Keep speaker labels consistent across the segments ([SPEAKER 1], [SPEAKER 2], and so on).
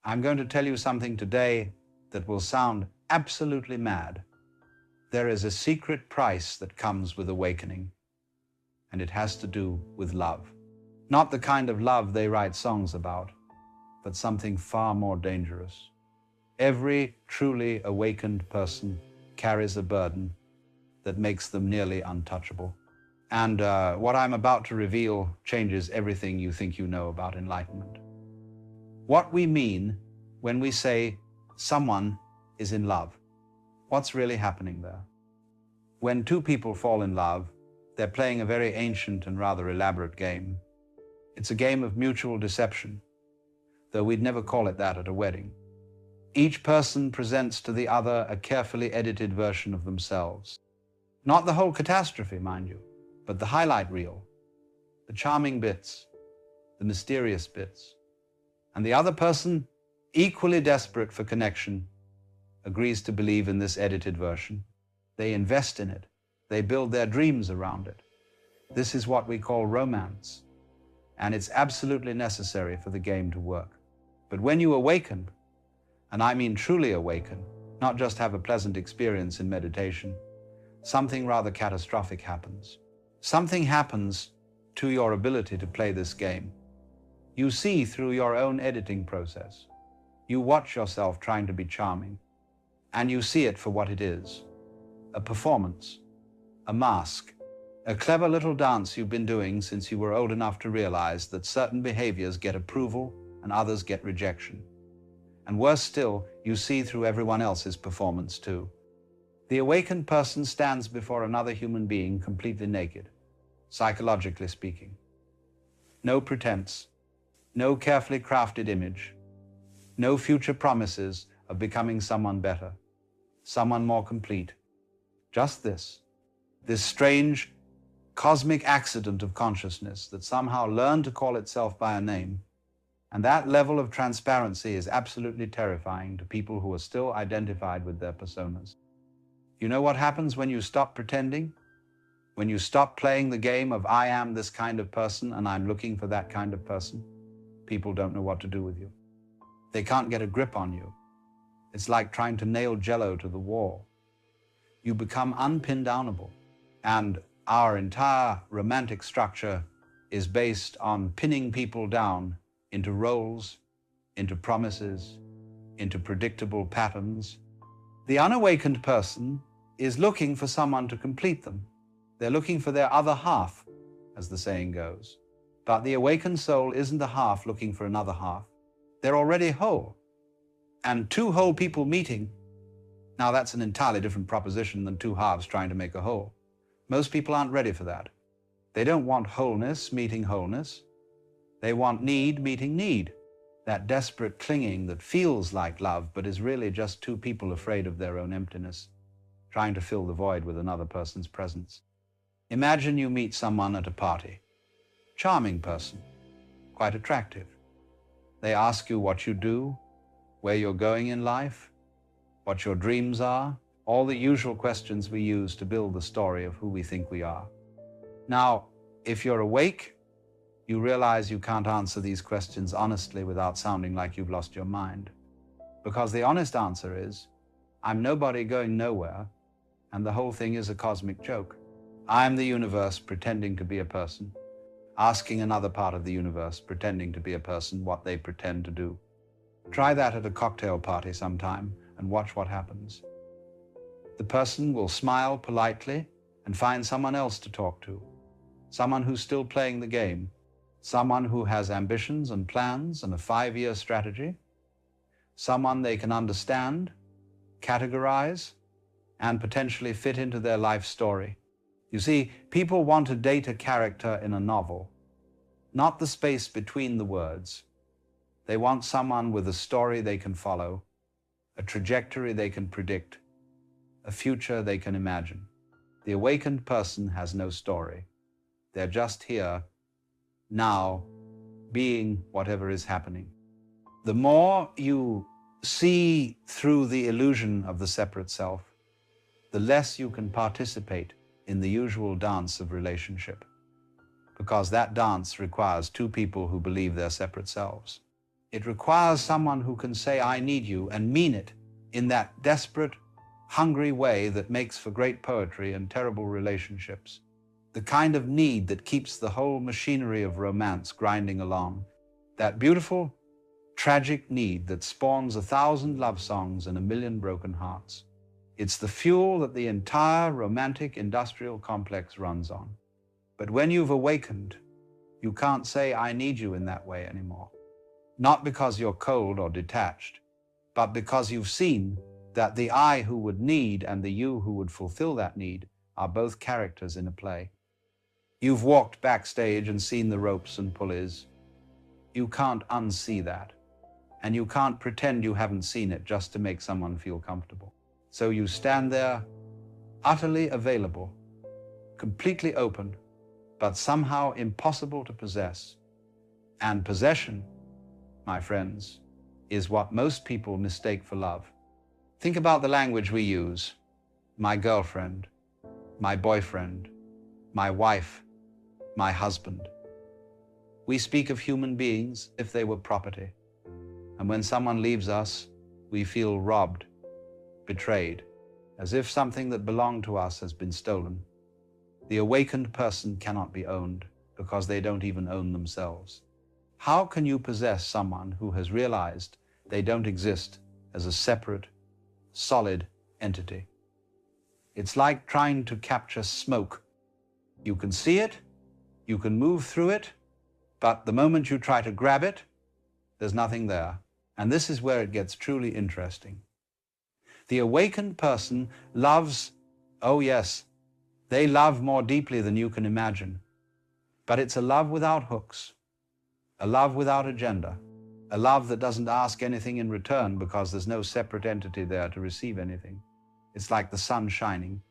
[SPEAKER 1] I'm going to tell you something today that will sound absolutely mad. There is a secret price that comes with awakening, and it has to do with love. Not the kind of love they write songs about, but something far more dangerous. Every truly awakened person carries a burden that makes them nearly untouchable. And what I'm about to reveal changes everything you think you know about enlightenment. What we mean when we say someone is in love. What's really happening there? When two people fall in love, they're playing a very ancient and rather elaborate game. It's a game of mutual deception, though we'd never call it that at a wedding. Each person presents to the other a carefully edited version of themselves. Not the whole catastrophe, mind you, but the highlight reel, the charming bits, the mysterious bits. And the other person, equally desperate for connection, agrees to believe in this edited version. They invest in it. They build their dreams around it. This is what we call romance, and it's absolutely necessary for the game to work. But when you awaken, and I mean truly awaken, not just have a pleasant experience in meditation, something rather catastrophic happens. Something happens to your ability to play this game. You see through your own editing process. You watch yourself trying to be charming, and you see it for what it is. A performance, a mask, a clever little dance you've been doing since you were old enough to realize that certain behaviors get approval and others get rejection. And worse still, you see through everyone else's performance too. The awakened person stands before another human being completely naked, psychologically speaking. No pretense, no carefully crafted image, no future promises of becoming someone better, someone more complete. Just this strange cosmic accident of consciousness that somehow learned to call itself by a name. And that level of transparency is absolutely terrifying to people who are still identified with their personas. You know what happens when you stop pretending? When you stop playing the game of I am this kind of person and I'm looking for that kind of person? People don't know what to do with you. They can't get a grip on you. It's like trying to nail Jell-O to the wall. You become unpin-downable. And our entire romantic structure is based on pinning people down into roles, into promises, into predictable patterns. The unawakened person is looking for someone to complete them. They're looking for their other half, as the saying goes. But the awakened soul isn't a half looking for another half. They're already whole. And two whole people meeting, now that's an entirely different proposition than two halves trying to make a whole. Most people aren't ready for that. They don't want wholeness meeting wholeness. They want need meeting need. That desperate clinging that feels like love, but is really just two people afraid of their own emptiness, trying to fill the void with another person's presence. Imagine you meet someone at a party. Charming person, quite attractive. They ask you what you do, where you're going in life, what your dreams are, all the usual questions we use to build the story of who we think we are. Now, if you're awake, you realize you can't answer these questions honestly without sounding like you've lost your mind. Because the honest answer is, I'm nobody going nowhere, and the whole thing is a cosmic joke. I'm the universe pretending to be a person, asking another part of the universe pretending to be a person what they pretend to do. Try that at a cocktail party sometime and watch what happens. The person will smile politely and find someone else to talk to, someone who's still playing the game, someone who has ambitions and plans and a 5-year strategy, someone they can understand, categorize, and potentially fit into their life story. You see, people want to date a character in a novel, not the space between the words. They want someone with a story they can follow, a trajectory they can predict, a future they can imagine. The awakened person has no story. They're just here, now, being whatever is happening. The more you see through the illusion of the separate self, the less you can participate in the usual dance of relationship, because that dance requires two people who believe they're separate selves. It requires someone who can say, I need you, and mean it in that desperate, hungry way that makes for great poetry and terrible relationships. The kind of need that keeps the whole machinery of romance grinding along. That beautiful, tragic need that spawns 1,000 love songs and 1,000,000 broken hearts. It's the fuel that the entire romantic industrial complex runs on. But when you've awakened, you can't say, I need you in that way anymore. Not because you're cold or detached, but because you've seen that the I who would need and the you who would fulfill that need are both characters in a play. You've walked backstage and seen the ropes and pulleys. You can't unsee that. And you can't pretend you haven't seen it just to make someone feel comfortable. So you stand there, utterly available, completely open, but somehow impossible to possess. And possession, my friends, is what most people mistake for love. Think about the language we use. My girlfriend, my boyfriend, my wife, my husband. We speak of human beings as if they were property. And when someone leaves us, we feel robbed, betrayed, as if something that belonged to us has been stolen. The awakened person cannot be owned because they don't even own themselves. How can you possess someone who has realized they don't exist as a separate, solid entity? It's like trying to capture smoke. You can see it, you can move through it, but the moment you try to grab it, there's nothing there. And this is where it gets truly interesting. The awakened person loves, oh yes, they love more deeply than you can imagine. But it's a love without hooks, a love without agenda, a love that doesn't ask anything in return because there's no separate entity there to receive anything. It's like the sun shining.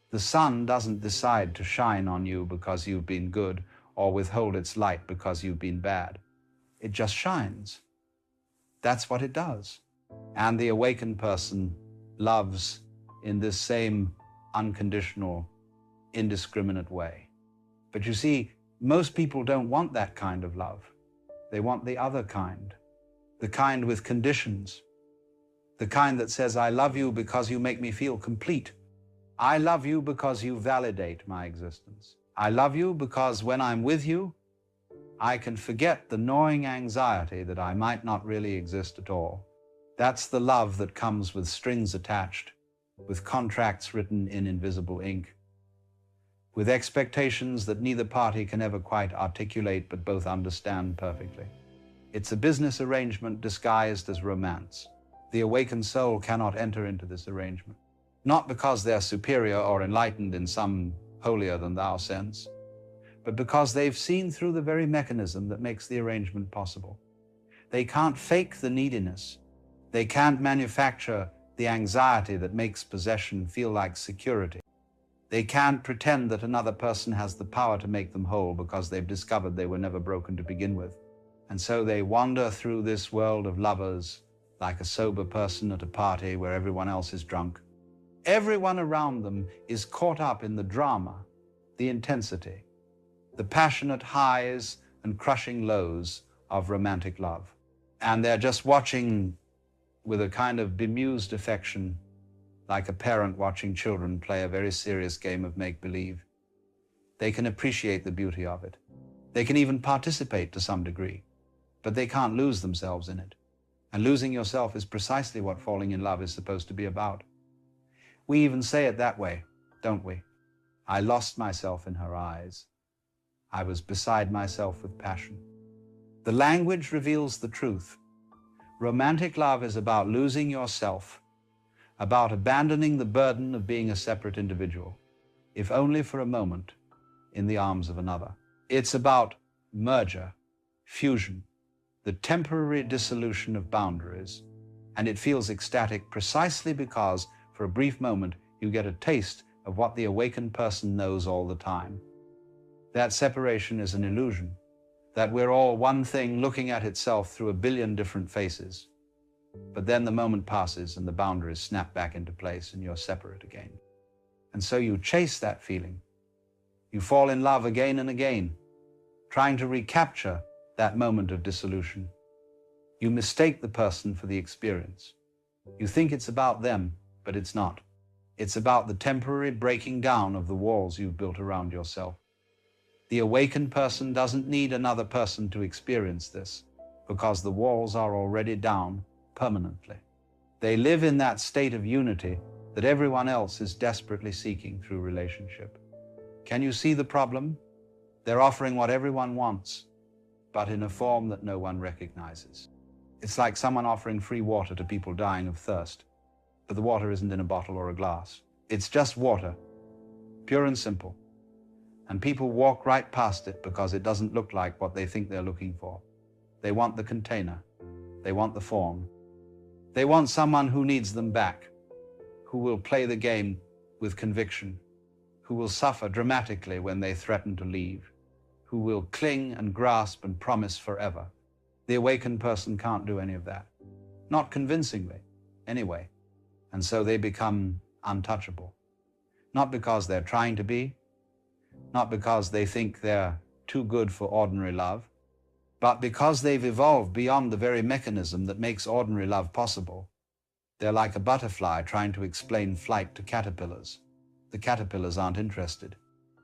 [SPEAKER 1] The sun doesn't decide to shine on you because you've been good or withhold its light because you've been bad. It just shines. That's what it does. And the awakened person loves in this same unconditional, indiscriminate way. But you see, most people don't want that kind of love. They want the other kind, the kind with conditions, the kind that says, I love you because you make me feel complete. I love you because you validate my existence. I love you because when I'm with you, I can forget the gnawing anxiety that I might not really exist at all. That's the love that comes with strings attached, with contracts written in invisible ink, with expectations that neither party can ever quite articulate but both understand perfectly. It's a business arrangement disguised as romance. The awakened soul cannot enter into this arrangement, not because they're superior or enlightened in some holier-than-thou sense, but because they've seen through the very mechanism that makes the arrangement possible. They can't fake the neediness. They can't manufacture the anxiety that makes possession feel like security. They can't pretend that another person has the power to make them whole because they've discovered they were never broken to begin with. And so they wander through this world of lovers like a sober person at a party where everyone else is drunk. Everyone around them is caught up in the drama, the intensity, the passionate highs and crushing lows of romantic love. And they're just watching with a kind of bemused affection, like a parent watching children play a very serious game of make-believe. They can appreciate the beauty of it. They can even participate to some degree, but they can't lose themselves in it. And losing yourself is precisely what falling in love is supposed to be about. We even say it that way, don't we? I lost myself in her eyes. I was beside myself with passion. The language reveals the truth. Romantic love is about losing yourself, about abandoning the burden of being a separate individual, if only for a moment, in the arms of another. It's about merger, fusion, the temporary dissolution of boundaries, and it feels ecstatic precisely because, for a brief moment, you get a taste of what the awakened person knows all the time. That separation is an illusion, that we're all one thing looking at itself through a billion different faces. But then the moment passes and the boundaries snap back into place and you're separate again. And so you chase that feeling. You fall in love again and again, trying to recapture that moment of dissolution. You mistake the person for the experience. You think it's about them, but it's not. It's about the temporary breaking down of the walls you've built around yourself. The awakened person doesn't need another person to experience this, because the walls are already down permanently. They live in that state of unity that everyone else is desperately seeking through relationship. Can you see the problem? They're offering what everyone wants, but in a form that no one recognizes. It's like someone offering free water to people dying of thirst, but the water isn't in a bottle or a glass. It's just water, pure and simple. And people walk right past it because it doesn't look like what they think they're looking for. They want the container. They want the form. They want someone who needs them back, who will play the game with conviction, who will suffer dramatically when they threaten to leave, who will cling and grasp and promise forever. The awakened person can't do any of that. Not convincingly, anyway. And so they become untouchable. Not because they're trying to be, not because they think they're too good for ordinary love, but because they've evolved beyond the very mechanism that makes ordinary love possible. They're like a butterfly trying to explain flight to caterpillars. The caterpillars aren't interested.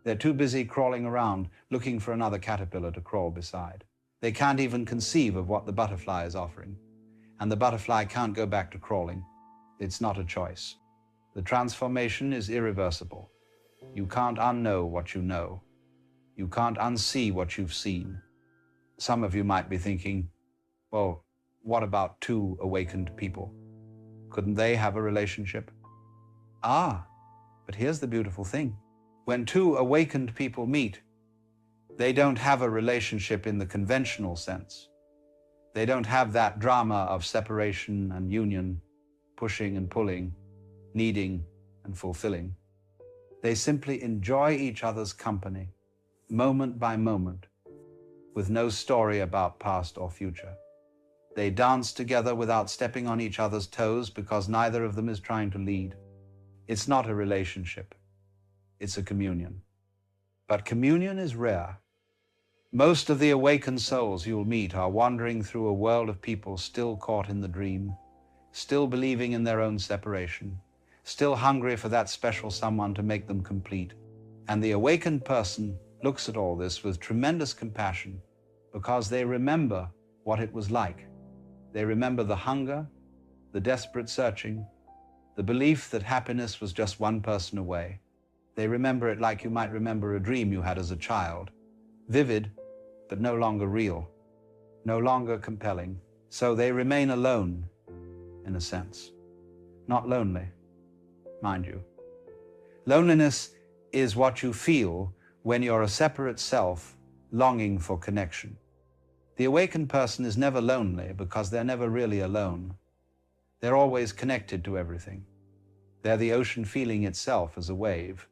[SPEAKER 1] They're too busy crawling around looking for another caterpillar to crawl beside. They can't even conceive of what the butterfly is offering. And the butterfly can't go back to crawling. It's not a choice. The transformation is irreversible. You can't unknow what you know. You can't unsee what you've seen. Some of you might be thinking, well, what about two awakened people? Couldn't they have a relationship? But here's the beautiful thing. When two awakened people meet, they don't have a relationship in the conventional sense. They don't have that drama of separation and union, pushing and pulling, needing and fulfilling. They simply enjoy each other's company, moment by moment, with no story about past or future. They dance together without stepping on each other's toes because neither of them is trying to lead. It's not a relationship. It's a communion. But communion is rare. Most of the awakened souls you'll meet are wandering through a world of people still caught in the dream, still believing in their own separation, still hungry for that special someone to make them complete. And the awakened person looks at all this with tremendous compassion because they remember what it was like. They remember the hunger, the desperate searching, the belief that happiness was just one person away. They remember it like you might remember a dream you had as a child, vivid, but no longer real, no longer compelling. So they remain alone, in a sense. Not lonely, mind you. Loneliness is what you feel when you're a separate self longing for connection. The awakened person is never lonely because they're never really alone. They're always connected to everything. They're the ocean feeling itself as a wave.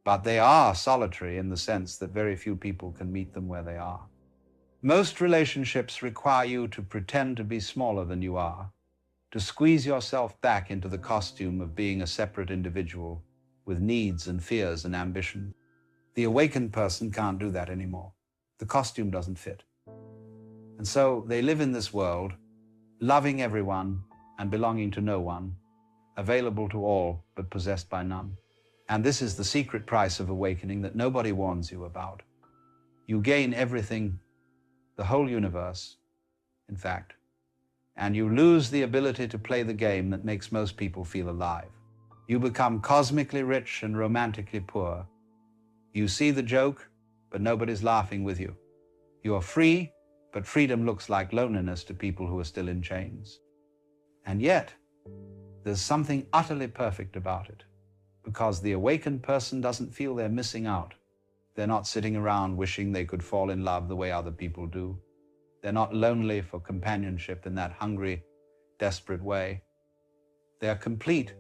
[SPEAKER 1] But they are solitary in the sense that very few people can meet them where they are. Most relationships require you to pretend to be smaller than you are, to squeeze yourself back into the costume of being a separate individual with needs and fears and ambition. The awakened person can't do that anymore. The costume doesn't fit. And so they live in this world, loving everyone and belonging to no one, available to all but possessed by none. And this is the secret price of awakening that nobody warns you about. You gain everything, the whole universe, in fact, and you lose the ability to play the game that makes most people feel alive. You become cosmically rich and romantically poor. You see the joke, but nobody's laughing with you. You are free, but freedom looks like loneliness to people who are still in chains. And yet, there's something utterly perfect about it, because the awakened person doesn't feel they're missing out. They're not sitting around wishing they could fall in love the way other people do. They're not lonely for companionship in that hungry, desperate way. They're complete.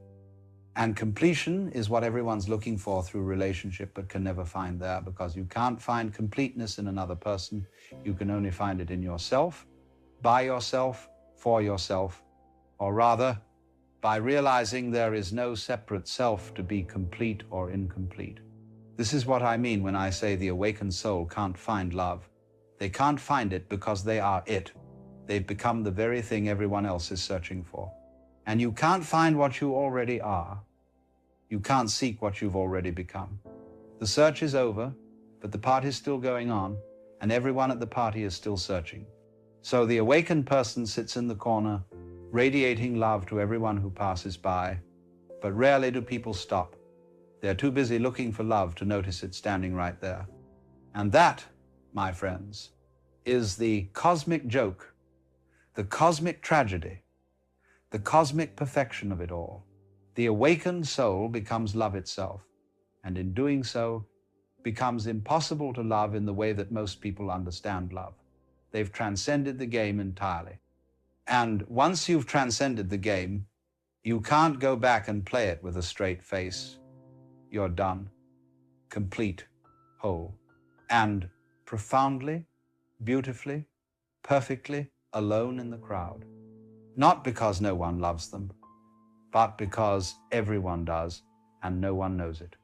[SPEAKER 1] And completion is what everyone's looking for through relationship, but can never find there, because you can't find completeness in another person. You can only find it in yourself, by yourself, for yourself, or rather, by realizing there is no separate self to be complete or incomplete. This is what I mean when I say the awakened soul can't find love. They can't find it because they are it. They've become the very thing everyone else is searching for. And you can't find what you already are. You can't seek what you've already become. The search is over, but the party's still going on, and everyone at the party is still searching. So the awakened person sits in the corner, radiating love to everyone who passes by, but rarely do people stop. They're too busy looking for love to notice it standing right there. And that, my friends, is the cosmic joke, the cosmic tragedy, the cosmic perfection of it all. The awakened soul becomes love itself, and in doing so, becomes impossible to love in the way that most people understand love. They've transcended the game entirely. And once you've transcended the game, you can't go back and play it with a straight face. You're done, complete, whole, and profoundly, beautifully, perfectly alone in the crowd. Not because no one loves them, but because everyone does and no one knows it.